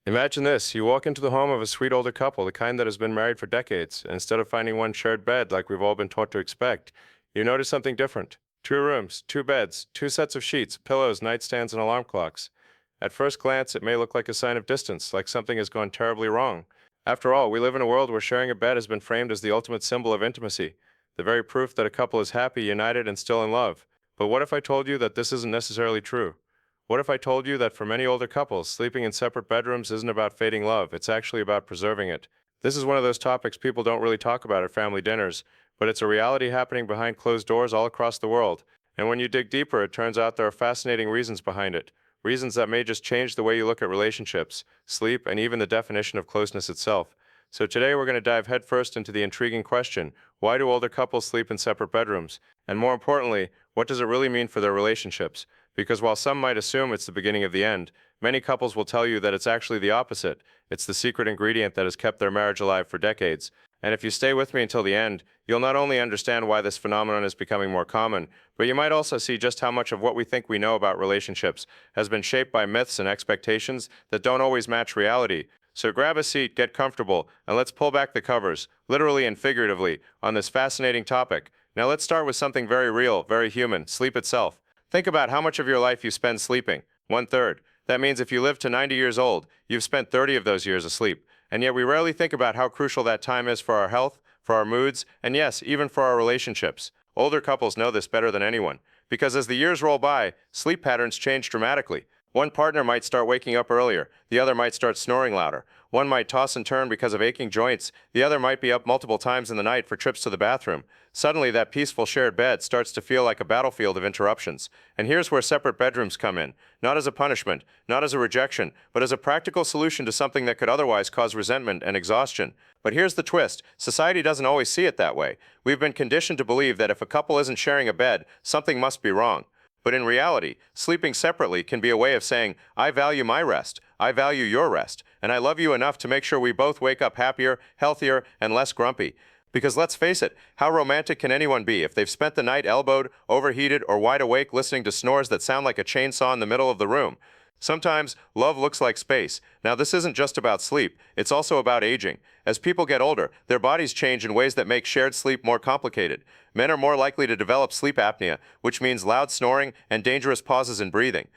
Imagine this. You walk into the home of a sweet older couple, the kind that has been married for decades. Instead of finding one shared bed like we've all been taught to expect, you notice something different. Two rooms, two beds, two sets of sheets, pillows, nightstands, and alarm clocks. At first glance, it may look like a sign of distance, like something has gone terribly wrong. After all, we live in a world where sharing a bed has been framed as the ultimate symbol of intimacy, the very proof that a couple is happy, united, and still in love. But what if I told you that this isn't necessarily true? What if I told you that for many older couples, sleeping in separate bedrooms isn't about fading love, it's actually about preserving it? This is one of those topics people don't really talk about at family dinners, but it's a reality happening behind closed doors all across the world. And when you dig deeper, it turns out there are fascinating reasons behind it. Reasons that may just change the way you look at relationships, sleep, and even the definition of closeness itself. So today we're going to dive headfirst into the intriguing question, why do older couples sleep in separate bedrooms? And more importantly, what does it really mean for their relationships? Because while some might assume it's the beginning of the end, many couples will tell you that it's actually the opposite. It's the secret ingredient that has kept their marriage alive for decades. And if you stay with me until the end, you'll not only understand why this phenomenon is becoming more common, but you might also see just how much of what we think we know about relationships has been shaped by myths and expectations that don't always match reality. So grab a seat, get comfortable, and let's pull back the covers, literally and figuratively, on this fascinating topic. Now let's start with something very real, very human, sleep itself. Think about how much of your life you spend sleeping. 1/3. That means if you live to 90 years old, you've spent 30 of those years asleep. And yet we rarely think about how crucial that time is for our health, for our moods, and yes, even for our relationships. Older couples know this better than anyone, because as the years roll by, sleep patterns change dramatically. One partner might start waking up earlier, the other might start snoring louder. One might toss and turn because of aching joints, the other might be up multiple times in the night for trips to the bathroom. Suddenly, that peaceful shared bed starts to feel like a battlefield of interruptions. And here's where separate bedrooms come in, not as a punishment, not as a rejection, but as a practical solution to something that could otherwise cause resentment and exhaustion. But here's the twist, society doesn't always see it that way. We've been conditioned to believe that if a couple isn't sharing a bed, something must be wrong. But in reality, sleeping separately can be a way of saying, I value my rest, I value your rest, and I love you enough to make sure we both wake up happier, healthier, and less grumpy. Because let's face it, how romantic can anyone be if they've spent the night elbowed, overheated, or wide awake listening to snores that sound like a chainsaw in the middle of the room? Sometimes, love looks like space. Now, this isn't just about sleep, it's also about aging. As people get older, their bodies change in ways that make shared sleep more complicated. Men are more likely to develop sleep apnea, which means loud snoring and dangerous pauses in breathing.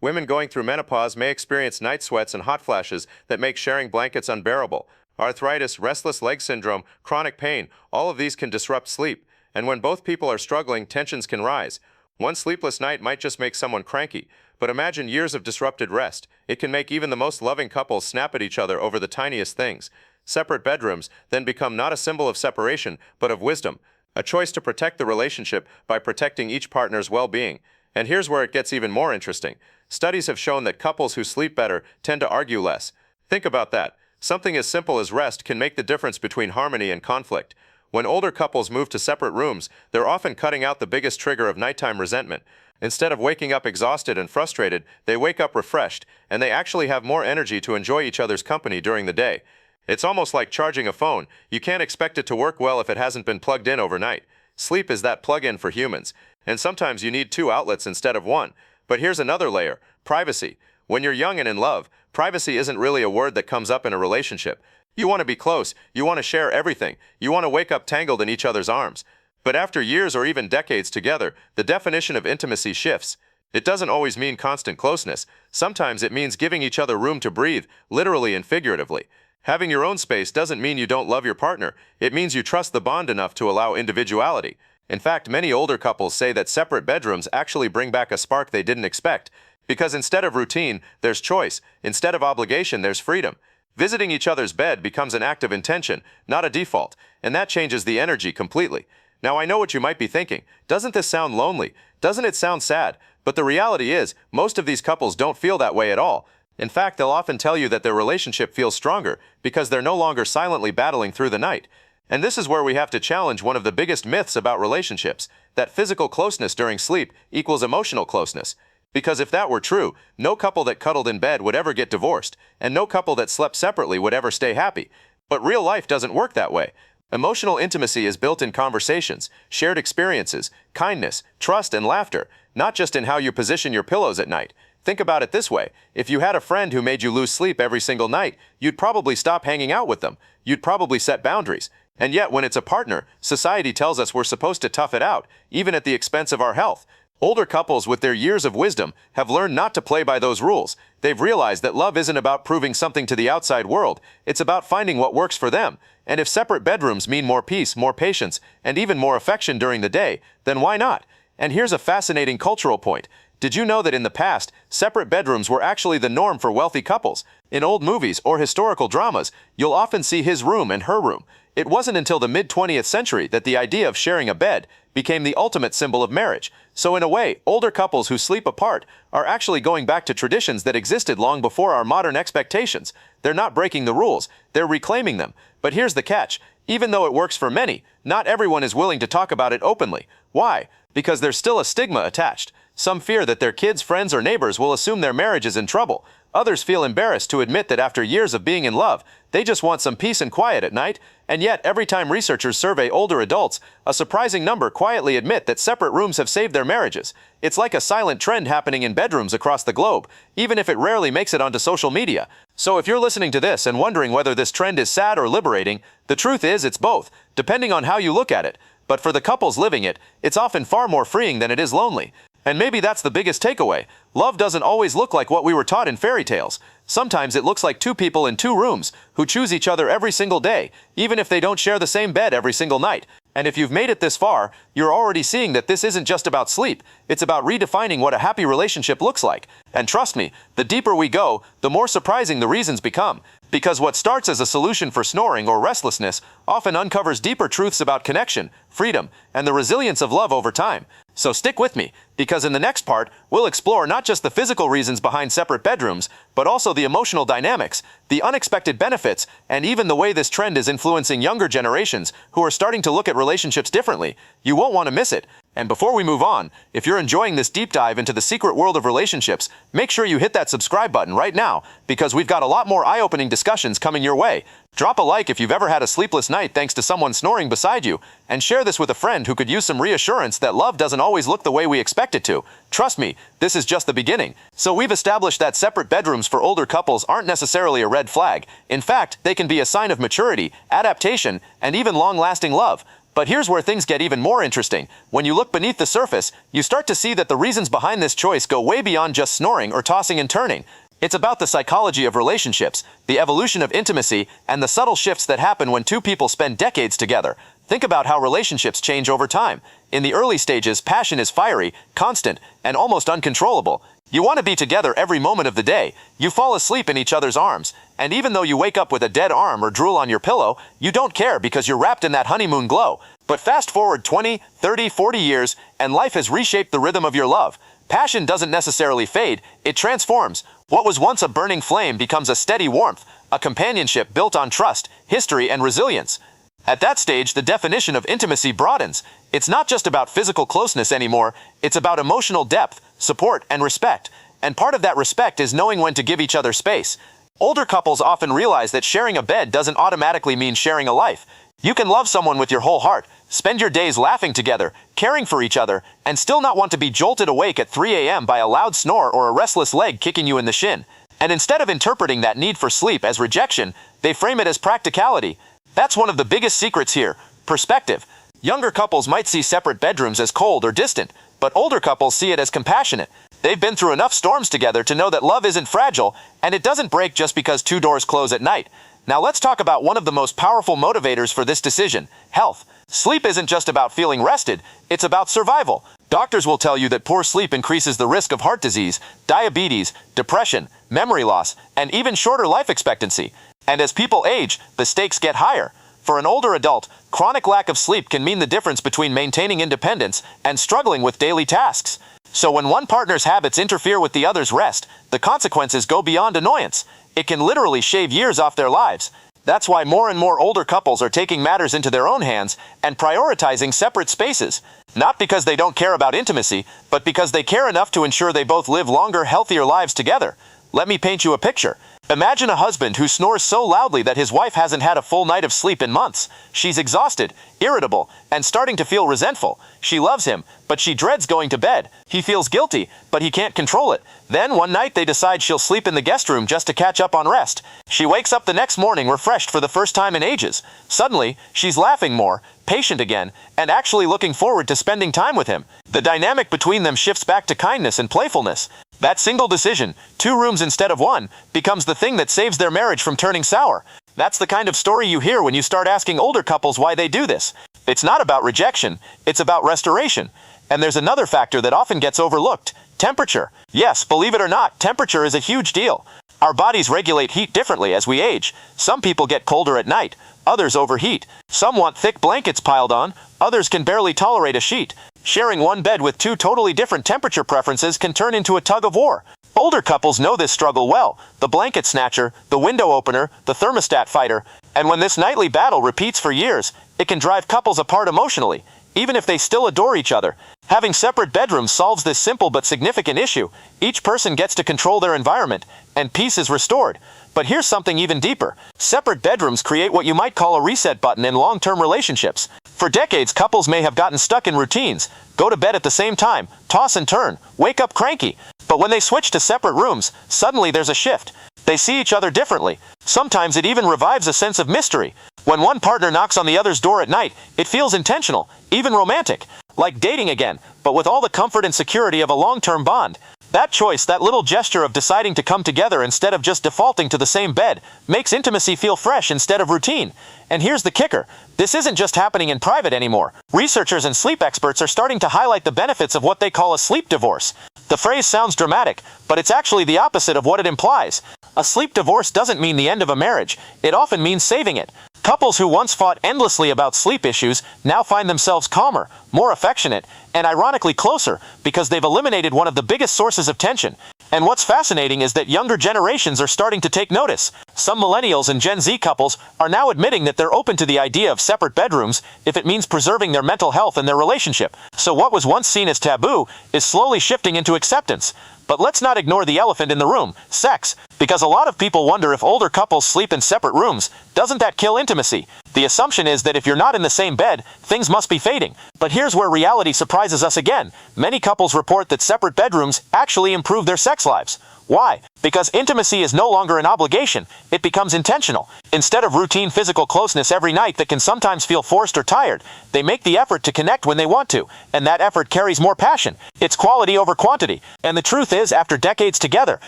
Women going through menopause may experience night sweats and hot flashes that make sharing blankets unbearable. Arthritis, restless leg syndrome, chronic pain, all of these can disrupt sleep. And when both people are struggling, tensions can rise. One sleepless night might just make someone cranky, but imagine years of disrupted rest. It can make even the most loving couples snap at each other over the tiniest things. Separate bedrooms then become not a symbol of separation, but of wisdom, a choice to protect the relationship by protecting each partner's well-being. And here's where it gets even more interesting. Studies have shown that couples who sleep better tend to argue less. Think about that. Something as simple as rest can make the difference between harmony and conflict. When older couples move to separate rooms, they're often cutting out the biggest trigger of nighttime resentment. Instead of waking up exhausted and frustrated, they wake up refreshed, and they actually have more energy to enjoy each other's company during the day. It's almost like charging a phone. You can't expect it to work well if it hasn't been plugged in overnight. Sleep is that plug-in for humans, and sometimes you need two outlets instead of one. But here's another layer, privacy. When you're young and in love, privacy isn't really a word that comes up in a relationship. You want to be close, you want to share everything, you want to wake up tangled in each other's arms. But after years or even decades together, the definition of intimacy shifts. It doesn't always mean constant closeness. Sometimes it means giving each other room to breathe, literally and figuratively. Having your own space doesn't mean you don't love your partner. It means you trust the bond enough to allow individuality. In fact, many older couples say that separate bedrooms actually bring back a spark they didn't expect. Because instead of routine, there's choice. Instead of obligation, there's freedom. Visiting each other's bed becomes an act of intention, not a default, and that changes the energy completely. Now, I know what you might be thinking. Doesn't this sound lonely? Doesn't it sound sad? But the reality is, most of these couples don't feel that way at all. In fact, they'll often tell you that their relationship feels stronger because they're no longer silently battling through the night. And this is where we have to challenge one of the biggest myths about relationships, that physical closeness during sleep equals emotional closeness. Because if that were true, no couple that cuddled in bed would ever get divorced, and no couple that slept separately would ever stay happy. But real life doesn't work that way. Emotional intimacy is built in conversations, shared experiences, kindness, trust, and laughter, not just in how you position your pillows at night. Think about it this way. If you had a friend who made you lose sleep every single night, you'd probably stop hanging out with them. You'd probably set boundaries. And yet, when it's a partner, society tells us we're supposed to tough it out, even at the expense of our health. Older couples with their years of wisdom have learned not to play by those rules. They've realized that love isn't about proving something to the outside world. It's about finding what works for them. And if separate bedrooms mean more peace, more patience, and even more affection during the day, then why not? And here's a fascinating cultural point. Did you know that in the past, separate bedrooms were actually the norm for wealthy couples? In old movies or historical dramas, you'll often see his room and her room. It wasn't until the mid-20th century that the idea of sharing a bed became the ultimate symbol of marriage. So in a way, older couples who sleep apart are actually going back to traditions that existed long before our modern expectations. They're not breaking the rules, they're reclaiming them. But here's the catch. Even though it works for many, not everyone is willing to talk about it openly. Why? Because there's still a stigma attached. Some fear that their kids, friends, or neighbors will assume their marriage is in trouble. Others feel embarrassed to admit that after years of being in love, they just want some peace and quiet at night. And yet, every time researchers survey older adults, a surprising number quietly admit that separate rooms have saved their marriages. It's like a silent trend happening in bedrooms across the globe, even if it rarely makes it onto social media. So if you're listening to this and wondering whether this trend is sad or liberating, the truth is it's both, depending on how you look at it. But for the couples living it, it's often far more freeing than it is lonely. And maybe that's the biggest takeaway. Love doesn't always look like what we were taught in fairy tales. Sometimes it looks like two people in two rooms who choose each other every single day, even if they don't share the same bed every single night. And if you've made it this far, you're already seeing that this isn't just about sleep. It's about redefining what a happy relationship looks like. And trust me, the deeper we go, the more surprising the reasons become. Because what starts as a solution for snoring or restlessness often uncovers deeper truths about connection, freedom, and the resilience of love over time. So stick with me, because in the next part, we'll explore not just the physical reasons behind separate bedrooms, but also the emotional dynamics, the unexpected benefits, and even the way this trend is influencing younger generations who are starting to look at relationships differently. You won't want to miss it. And before we move on, if you're enjoying this deep dive into the secret world of relationships, make sure you hit that subscribe button right now, because we've got a lot more eye-opening discussions coming your way. Drop a like if you've ever had a sleepless night thanks to someone snoring beside you, and share this with a friend who could use some reassurance that love doesn't always look the way we expect it to. Trust me, this is just the beginning. So we've established that separate bedrooms for older couples aren't necessarily a red flag. In fact, they can be a sign of maturity, adaptation, and even long-lasting love. But here's where things get even more interesting. When you look beneath the surface, you start to see that the reasons behind this choice go way beyond just snoring or tossing and turning. It's about the psychology of relationships, the evolution of intimacy, and the subtle shifts that happen when two people spend decades together. Think about how relationships change over time. In the early stages, passion is fiery, constant, and almost uncontrollable. You want to be together every moment of the day. You fall asleep in each other's arms. And even though you wake up with a dead arm or drool on your pillow, you don't care because you're wrapped in that honeymoon glow. But fast forward 20, 30, 40 years, and life has reshaped the rhythm of your love. Passion doesn't necessarily fade, it transforms. What was once a burning flame becomes a steady warmth, a companionship built on trust, history, and resilience. At that stage, the definition of intimacy broadens. It's not just about physical closeness anymore, it's about emotional depth, support, and respect. And part of that respect is knowing when to give each other space. Older couples often realize that sharing a bed doesn't automatically mean sharing a life. You can love someone with your whole heart, spend your days laughing together, caring for each other, and still not want to be jolted awake at 3 a.m. by a loud snore or a restless leg kicking you in the shin. And instead of interpreting that need for sleep as rejection, they frame it as practicality. That's one of the biggest secrets here: perspective. Younger couples might see separate bedrooms as cold or distant, but older couples see it as compassionate. They've been through enough storms together to know that love isn't fragile, and it doesn't break just because two doors close at night. Now let's talk about one of the most powerful motivators for this decision: health. Sleep isn't just about feeling rested, it's about survival. Doctors will tell you that poor sleep increases the risk of heart disease, diabetes, depression, memory loss, and even shorter life expectancy. And as people age, the stakes get higher. For an older adult, chronic lack of sleep can mean the difference between maintaining independence and struggling with daily tasks. So when one partner's habits interfere with the other's rest, the consequences go beyond annoyance. It can literally shave years off their lives. That's why more and more older couples are taking matters into their own hands and prioritizing separate spaces. Not because they don't care about intimacy, but because they care enough to ensure they both live longer, healthier lives together. Let me paint you a picture. Imagine a husband who snores so loudly that his wife hasn't had a full night of sleep in months. She's exhausted, irritable, and starting to feel resentful. She loves him, but she dreads going to bed. He feels guilty, but he can't control it. Then one night they decide she'll sleep in the guest room just to catch up on rest. She wakes up the next morning refreshed for the first time in ages. Suddenly, she's laughing more, patient again, and actually looking forward to spending time with him. The dynamic between them shifts back to kindness and playfulness. That single decision, 2 rooms instead of 1, becomes the thing that saves their marriage from turning sour. That's the kind of story you hear when you start asking older couples why they do this. It's not about rejection, it's about restoration. And there's another factor that often gets overlooked: temperature. Yes, believe it or not, temperature is a huge deal. Our bodies regulate heat differently as we age. Some people get colder at night, others overheat. Some want thick blankets piled on, others can barely tolerate a sheet. Sharing one bed with 2 totally different temperature preferences can turn into a tug of war. Older couples know this struggle well: the blanket snatcher, the window opener, the thermostat fighter. And when this nightly battle repeats for years, it can drive couples apart emotionally, even if they still adore each other. Having separate bedrooms solves this simple but significant issue. Each person gets to control their environment, and peace is restored. But here's something even deeper. Separate bedrooms create what you might call a reset button in long-term relationships. For decades, couples may have gotten stuck in routines: go to bed at the same time, toss and turn, wake up cranky. But when they switch to separate rooms, suddenly there's a shift. They see each other differently. Sometimes it even revives a sense of mystery. When one partner knocks on the other's door at night, it feels intentional, even romantic, like dating again, but with all the comfort and security of a long-term bond. That choice, that little gesture of deciding to come together instead of just defaulting to the same bed, makes intimacy feel fresh instead of routine. And here's the kicker: this isn't just happening in private anymore. Researchers and sleep experts are starting to highlight the benefits of what they call a sleep divorce. The phrase sounds dramatic, but it's actually the opposite of what it implies. A sleep divorce doesn't mean the end of a marriage. It often means saving it. Couples who once fought endlessly about sleep issues now find themselves calmer, more affectionate, and ironically closer, because they've eliminated one of the biggest sources of tension. And what's fascinating is that younger generations are starting to take notice. Some millennials and Gen Z couples are now admitting that they're open to the idea of separate bedrooms if it means preserving their mental health and their relationship. So what was once seen as taboo is slowly shifting into acceptance. But let's not ignore the elephant in the room: sex. Because a lot of people wonder, if older couples sleep in separate rooms, doesn't that kill intimacy? The assumption is that if you're not in the same bed, things must be fading. But here's where reality surprises us again. Many couples report that separate bedrooms actually improve their sex lives. Why? Because intimacy is no longer an obligation, it becomes intentional. Instead of routine physical closeness every night that can sometimes feel forced or tired, they make the effort to connect when they want to, and that effort carries more passion. It's quality over quantity. And the truth is, after decades together,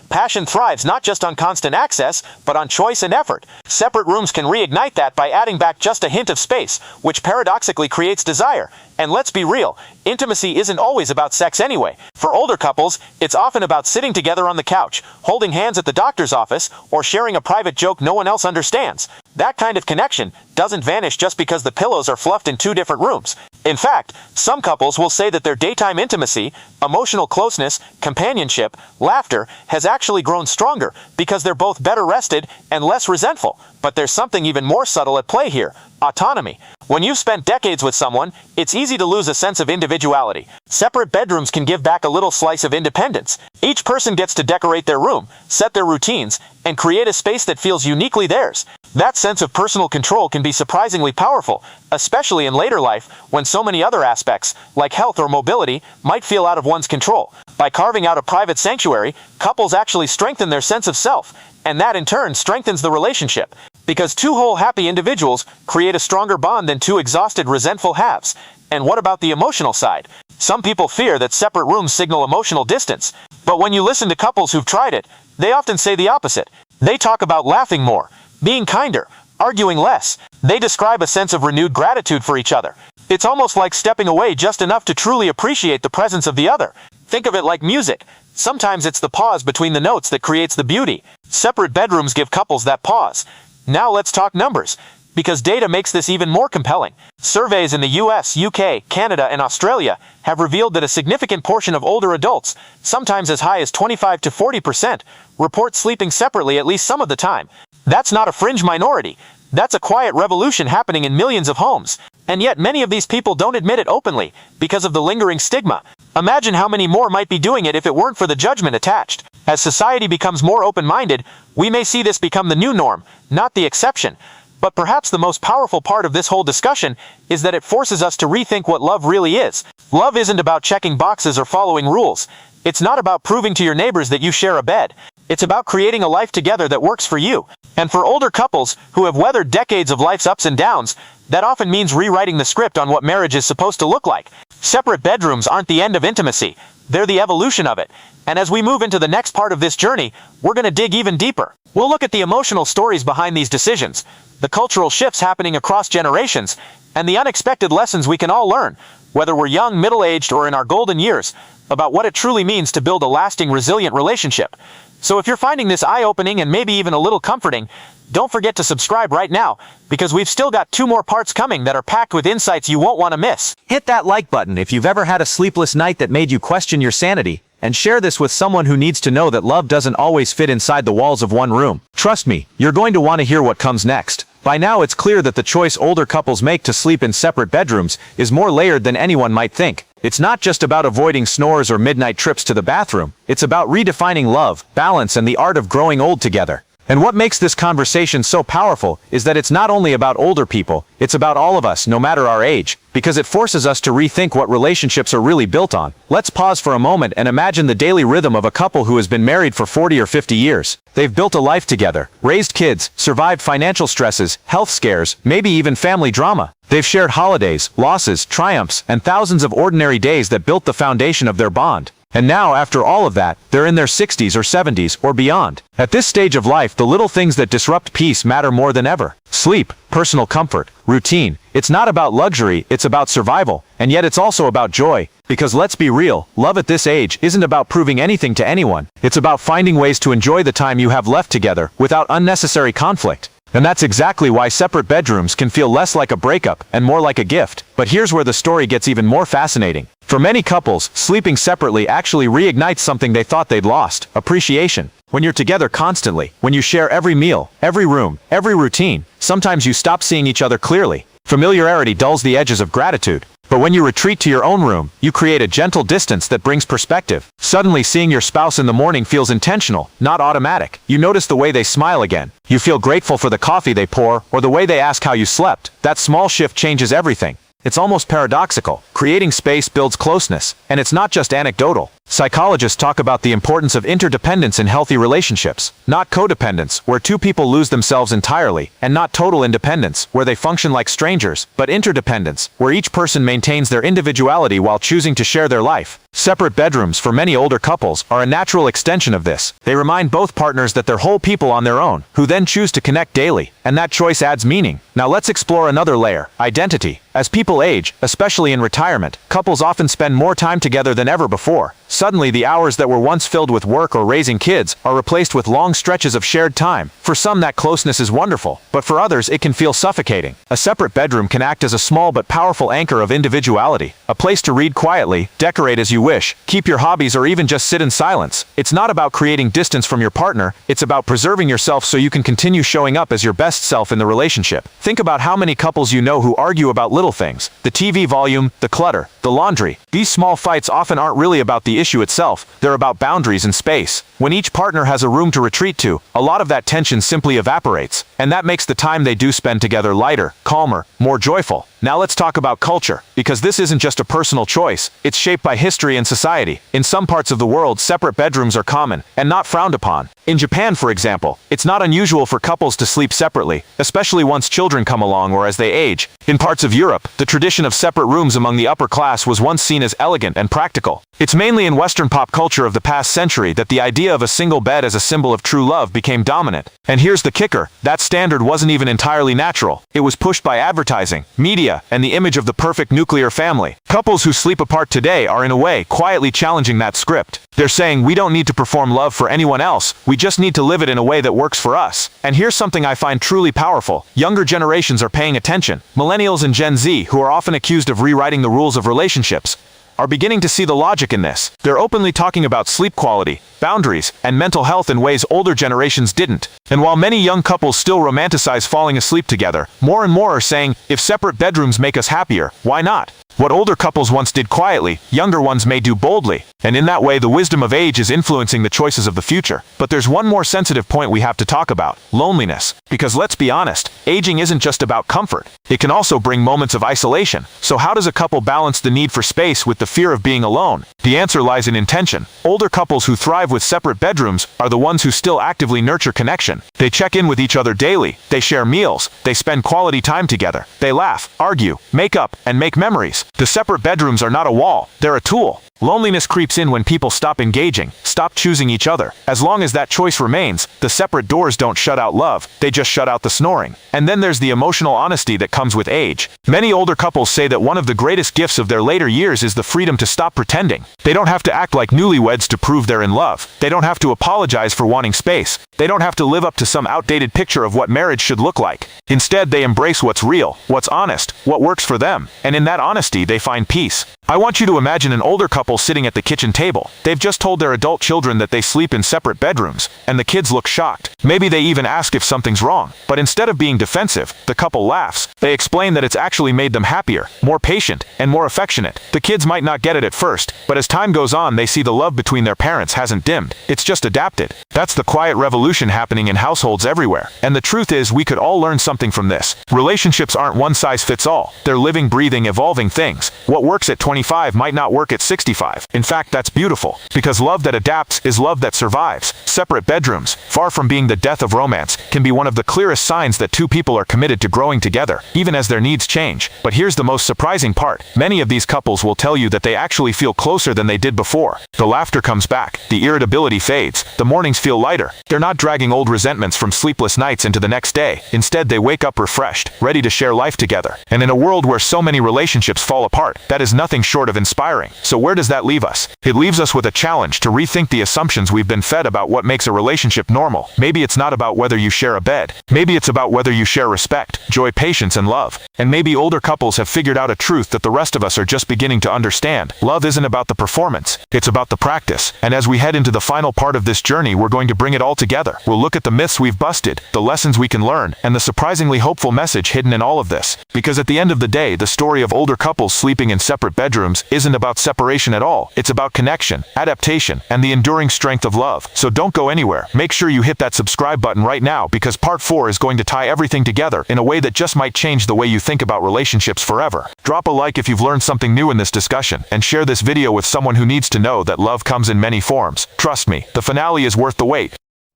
passion thrives not just on constant access, but on choice and effort. Separate rooms can reignite that by adding back just a hint of space, which paradoxically creates desire. And let's be real, intimacy isn't always about sex anyway. For older couples, it's often about sitting together on the couch, holding hands at the doctor's office, or sharing a private joke no one else understands. That kind of connection doesn't vanish just because the pillows are fluffed in 2 different rooms. In fact, some couples will say that their daytime intimacy, emotional closeness, companionship, laughter has actually grown stronger because they're both better rested and less resentful. But there's something even more subtle at play here: autonomy. When you've spent decades with someone, it's easy to lose a sense of individuality. Separate bedrooms can give back a little slice of independence. Each person gets to decorate their room, set their routines, and create a space that feels uniquely theirs. That sense of personal control can be surprisingly powerful, especially in later life when so many other aspects, like health or mobility, might feel out of one's control. By carving out a private sanctuary, couples actually strengthen their sense of self, and that in turn strengthens the relationship. Because 2 whole happy individuals create a stronger bond than 2 exhausted resentful halves. And what about the emotional side? Some people fear that separate rooms signal emotional distance. But when you listen to couples who've tried it, they often say the opposite. They talk about laughing more, being kinder, arguing less. They describe a sense of renewed gratitude for each other. It's almost like stepping away just enough to truly appreciate the presence of the other. Think of it like music. Sometimes it's the pause between the notes that creates the beauty. Separate bedrooms give couples that pause. Now let's talk numbers, because data makes this even more compelling. Surveys in the US, UK, Canada, and Australia have revealed that a significant portion of older adults, sometimes as high as 25 to 40%, report sleeping separately at least some of the time. That's not a fringe minority. That's a quiet revolution happening in millions of homes. And yet many of these people don't admit it openly, because of the lingering stigma. Imagine how many more might be doing it if it weren't for the judgment attached. As society becomes more open-minded, we may see this become the new norm, not the exception. But perhaps the most powerful part of this whole discussion is that it forces us to rethink what love really is. Love isn't about checking boxes or following rules. It's not about proving to your neighbors that you share a bed. It's about creating a life together that works for you. And for older couples who have weathered decades of life's ups and downs, that often means rewriting the script on what marriage is supposed to look like. Separate bedrooms aren't the end of intimacy. They're the evolution of it. And as we move into the next part of this journey, we're going to dig even deeper. We'll look at the emotional stories behind these decisions, the cultural shifts happening across generations, and the unexpected lessons we can all learn, whether we're young, middle-aged, or in our golden years, about what it truly means to build a lasting, resilient relationship. So if you're finding this eye-opening and maybe even a little comforting, don't forget to subscribe right now, because we've still got 2 more parts coming that are packed with insights you won't want to miss. Hit that like button if you've ever had a sleepless night that made you question your sanity, and share this with someone who needs to know that love doesn't always fit inside the walls of one room. Trust me, you're going to want to hear what comes next. By now it's clear that the choice older couples make to sleep in separate bedrooms is more layered than anyone might think. It's not just about avoiding snores or midnight trips to the bathroom. It's about redefining love, balance, and the art of growing old together. And what makes this conversation so powerful is that it's not only about older people, it's about all of us, no matter our age, because it forces us to rethink what relationships are really built on. Let's pause for a moment and imagine the daily rhythm of a couple who has been married for 40 or 50 years. They've built a life together, raised kids, survived financial stresses, health scares, maybe even family drama. They've shared holidays, losses, triumphs, and thousands of ordinary days that built the foundation of their bond. And now, after all of that, they're in their 60s or 70s or beyond. At this stage of life, the little things that disrupt peace matter more than ever. Sleep, personal comfort, routine. It's not about luxury, it's about survival. And yet it's also about joy. Because let's be real, love at this age isn't about proving anything to anyone. It's about finding ways to enjoy the time you have left together without unnecessary conflict. And that's exactly why separate bedrooms can feel less like a breakup and more like a gift. But here's where the story gets even more fascinating. For many couples, sleeping separately actually reignites something they thought they'd lost: appreciation. When you're together constantly, when you share every meal, every room, every routine, sometimes you stop seeing each other clearly. Familiarity dulls the edges of gratitude. But when you retreat to your own room, you create a gentle distance that brings perspective. Suddenly, seeing your spouse in the morning feels intentional, not automatic. You notice the way they smile again. You feel grateful for the coffee they pour, or the way they ask how you slept. That small shift changes everything. It's almost paradoxical. Creating space builds closeness, and it's not just anecdotal. Psychologists talk about the importance of interdependence in healthy relationships, not codependence, where 2 people lose themselves entirely, and not total independence, where they function like strangers, but interdependence, where each person maintains their individuality while choosing to share their life. Separate bedrooms for many older couples are a natural extension of this. They remind both partners that they're whole people on their own, who then choose to connect daily, and that choice adds meaning. Now let's explore another layer: identity. As people age, especially in retirement, couples often spend more time together than ever before. Suddenly, the hours that were once filled with work or raising kids are replaced with long stretches of shared time. For some, that closeness is wonderful, but for others, it can feel suffocating. A separate bedroom can act as a small but powerful anchor of individuality, a place to read quietly, decorate as you wish, keep your hobbies, or even just sit in silence. It's not about creating distance from your partner, it's about preserving yourself so you can continue showing up as your best self in the relationship. Think about how many couples you know who argue about little things: the TV volume, the clutter, the laundry. These small fights often aren't really about the issue itself, they're about boundaries and space. When each partner has a room to retreat to, a lot of that tension simply evaporates, and that makes the time they do spend together lighter, calmer, more joyful. Now let's talk about culture, because this isn't just a personal choice, it's shaped by history and society. In some parts of the world, separate bedrooms are common, and not frowned upon. In Japan, for example, it's not unusual for couples to sleep separately, especially once children come along or as they age. In parts of Europe, the tradition of separate rooms among the upper class was once seen as elegant and practical. It's mainly in Western pop culture of the past century that the idea of a single bed as a symbol of true love became dominant. And here's the kicker: that standard wasn't even entirely natural. It was pushed by advertising, media, and the image of the perfect nuclear family. Couples who sleep apart today are in a way quietly challenging that script. They're saying we don't need to perform love for anyone else, we just need to live it in a way that works for us. And here's something I find truly powerful: younger generations are paying attention. Millennials and Gen Z, who are often accused of rewriting the rules of relationships, are beginning to see the logic in this. They're openly talking about sleep quality, boundaries, and mental health in ways older generations didn't. And while many young couples still romanticize falling asleep together, more and more are saying, if separate bedrooms make us happier, why not? What older couples once did quietly, younger ones may do boldly. And in that way, the wisdom of age is influencing the choices of the future. But there's one more sensitive point we have to talk about: loneliness. Because let's be honest, aging isn't just about comfort. It can also bring moments of isolation. So how does a couple balance the need for space with the fear of being alone? The answer lies in intention. Older couples who thrive with separate bedrooms are the ones who still actively nurture connection. They check in with each other daily, they share meals, they spend quality time together, they laugh, argue, make up, and make memories. The separate bedrooms are not a wall, they're a tool. Loneliness creeps in when people stop engaging, stop choosing each other. As long as that choice remains, the separate doors don't shut out love, they just shut out the snoring. And then there's the emotional honesty that comes with age. Many older couples say that one of the greatest gifts of their later years is the freedom to stop pretending. They don't have to act like newlyweds to prove they're in love. They don't have to apologize for wanting space. They don't have to live up to some outdated picture of what marriage should look like. Instead, they embrace what's real, what's honest, what works for them. And in that honesty, they find peace. I want you to imagine an older couple sitting at the kitchen table. They've just told their adult children that they sleep in separate bedrooms, and the kids look shocked. Maybe they even ask if something's wrong. But instead of being defensive, the couple laughs. They explain that it's actually made them happier, more patient, and more affectionate. The kids might not get it at first, but as time goes on, they see the love between their parents hasn't dimmed. It's just adapted. That's the quiet revolution happening in households everywhere. And the truth is, we could all learn something from this. Relationships aren't one size fits all. They're living, breathing, evolving things. What works at 25 might not work at 65. In fact, that's beautiful, because love that adapts is love that survives. Separate bedrooms, far from being the death of romance, can be one of the clearest signs that two people are committed to growing together, even as their needs change. But here's the most surprising part. Many of these couples will tell you that they actually feel closer than they did before. The laughter comes back, the irritability fades, the mornings feel lighter. They're not dragging old resentments from sleepless nights into the next day. Instead, they wake up refreshed, ready to share life together. And in a world where so many relationships fall apart, that is nothing short of inspiring. So where does that leave us? It leaves us with a challenge to rethink the assumptions we've been fed about what makes a relationship normal. Maybe it's not about whether you share a bed. Maybe it's about whether you share respect, joy, patience, and love. And maybe older couples have figured out a truth that the rest of us are just beginning to understand. Love isn't about the performance, it's about the practice. And as we head into the final part of this journey, we're going to bring it all together. We'll look at the myths we've busted, the lessons we can learn, and the surprisingly hopeful message hidden in all of this. Because at the end of the day, the story of older couples sleeping in separate bedrooms isn't about separation at all. It's about connection, adaptation, and the enduring strength of love. So don't go anywhere. Make sure you hit that subscribe button right now, because part 4 is going to tie everything together in a way that just might change the way you think about relationships forever. Drop a like if you've learned something new in this discussion, and share this video with someone who needs to know that love comes in many forms. Trust me, the finale is worth the wait.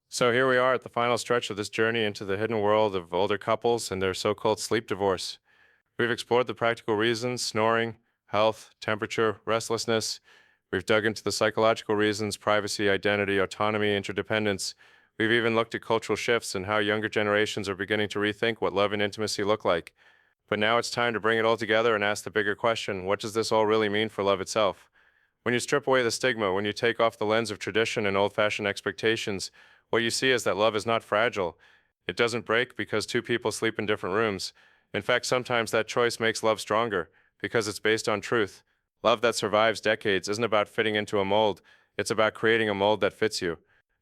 So here we are at the final stretch of this journey into the hidden world of older couples and their so-called sleep divorce. We've explored the practical reasons: snoring, health, temperature, restlessness. We've dug into the psychological reasons: privacy, identity, autonomy, interdependence. We've even looked at cultural shifts and how younger generations are beginning to rethink what love and intimacy look like. But now it's time to bring it all together and ask the bigger question: what does this all really mean for love itself? When you strip away the stigma, when you take off the lens of tradition and old-fashioned expectations, what you see is that love is not fragile. It doesn't break because two people sleep in different rooms. In fact, sometimes that choice makes love stronger, because it's based on truth. Love that survives decades isn't about fitting into a mold, it's about creating a mold that fits you.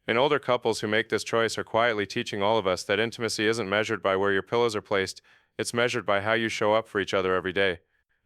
And older couples who make this choice are quietly teaching all of us that intimacy isn't measured by where your pillows are placed, it's measured by how you show up for each other every day.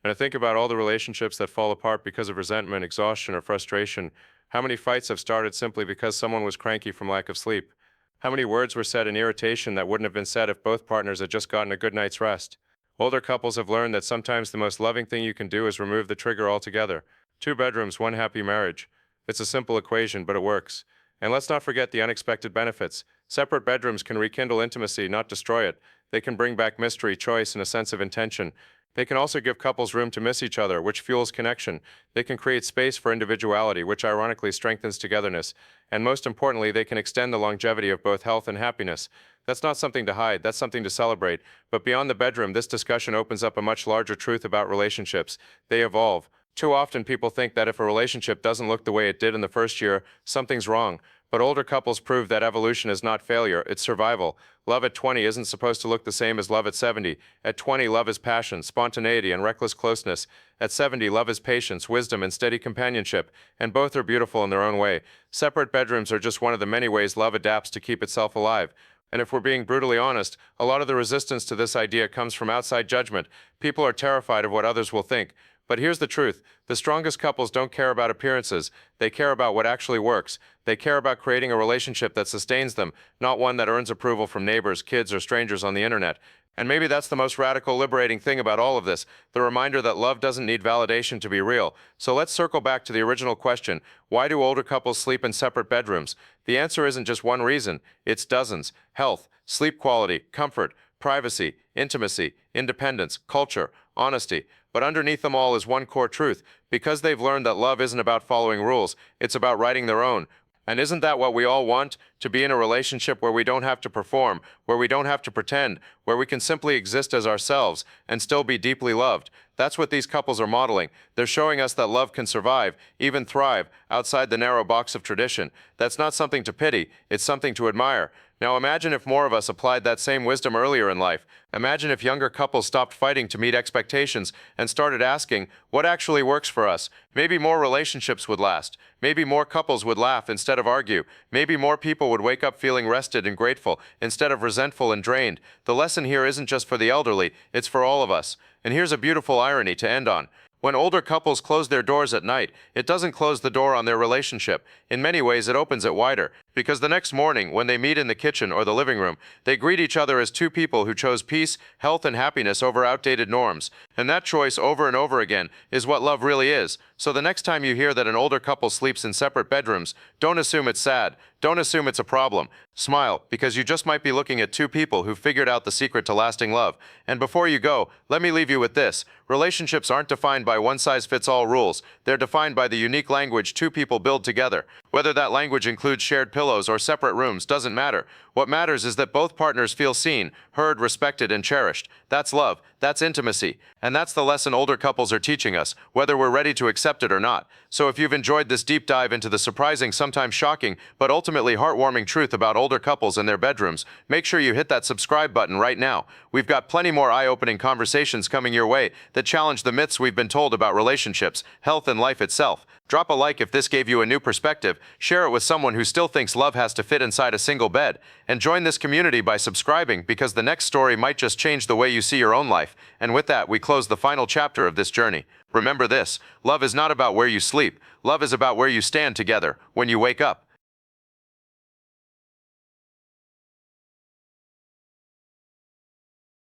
And I think about all the relationships that fall apart because of resentment, exhaustion, or frustration. How many fights have started simply because someone was cranky from lack of sleep? How many words were said in irritation that wouldn't have been said if both partners had just gotten a good night's rest? Older couples have learned that sometimes the most loving thing you can do is remove the trigger altogether. 2 bedrooms, 1 happy marriage. It's a simple equation, but it works. And let's not forget the unexpected benefits. Separate bedrooms can rekindle intimacy, not destroy it. They can bring back mystery, choice, and a sense of intention. They can also give couples room to miss each other, which fuels connection. They can create space for individuality, which ironically strengthens togetherness. And most importantly, they can extend the longevity of both health and happiness. That's not something to hide, that's something to celebrate. But beyond the bedroom, this discussion opens up a much larger truth about relationships. They evolve. Too often people think that if a relationship doesn't look the way it did in the first year, something's wrong. But older couples prove that evolution is not failure, it's survival. Love at 20 isn't supposed to look the same as love at 70. At 20, love is passion, spontaneity, and reckless closeness. At 70, love is patience, wisdom, and steady companionship. And both are beautiful in their own way. Separate bedrooms are just one of the many ways love adapts to keep itself alive. And if we're being brutally honest, a lot of the resistance to this idea comes from outside judgment. People are terrified of what others will think. But here's the truth. The strongest couples don't care about appearances. They care about what actually works. They care about creating a relationship that sustains them, not one that earns approval from neighbors, kids, or strangers on the internet. And maybe that's the most radical, liberating thing about all of this, the reminder that love doesn't need validation to be real. So let's circle back to the original question. Why do older couples sleep in separate bedrooms? The answer isn't just one reason. It's dozens. Health, sleep quality, comfort, privacy, intimacy, independence, culture, honesty. But underneath them all is one core truth. Because they've learned that love isn't about following rules, it's about writing their own. And isn't that what we all want? To be in a relationship where we don't have to perform, where we don't have to pretend, where we can simply exist as ourselves and still be deeply loved. That's what these couples are modeling. They're showing us that love can survive, even thrive, outside the narrow box of tradition. That's not something to pity, it's something to admire. Now imagine if more of us applied that same wisdom earlier in life. Imagine if younger couples stopped fighting to meet expectations and started asking, what actually works for us? Maybe more relationships would last. Maybe more couples would laugh instead of argue. Maybe more people would wake up feeling rested and grateful instead of resentful and drained. The lesson here isn't just for the elderly, it's for all of us. And here's a beautiful irony to end on. When older couples close their doors at night, it doesn't close the door on their relationship. In many ways, it opens it wider. Because the next morning, when they meet in the kitchen or the living room, they greet each other as two people who chose peace, health, and happiness over outdated norms. And that choice over and over again is what love really is. So the next time you hear that an older couple sleeps in separate bedrooms, don't assume it's sad. Don't assume it's a problem. Smile, because you just might be looking at two people who figured out the secret to lasting love. And before you go, let me leave you with this. Relationships aren't defined by one-size-fits-all rules. They're defined by the unique language two people build together. Whether that language includes shared pillows or separate rooms doesn't matter. What matters is that both partners feel seen, heard, respected, and cherished. That's love. That's intimacy. And that's the lesson older couples are teaching us, whether we're ready to accept it or not. So if you've enjoyed this deep dive into the surprising, sometimes shocking, but ultimately heartwarming truth about older couples and their bedrooms, make sure you hit that subscribe button right now. We've got plenty more eye-opening conversations coming your way that challenge the myths we've been told about relationships, health, and life itself. Drop a like if this gave you a new perspective, share it with someone who still thinks love has to fit inside a single bed, and join this community by subscribing, because the next story might just change the way you see your own life. And with that, we close the final chapter of this journey. Remember this, love is not about where you sleep, love is about where you stand together when you wake up.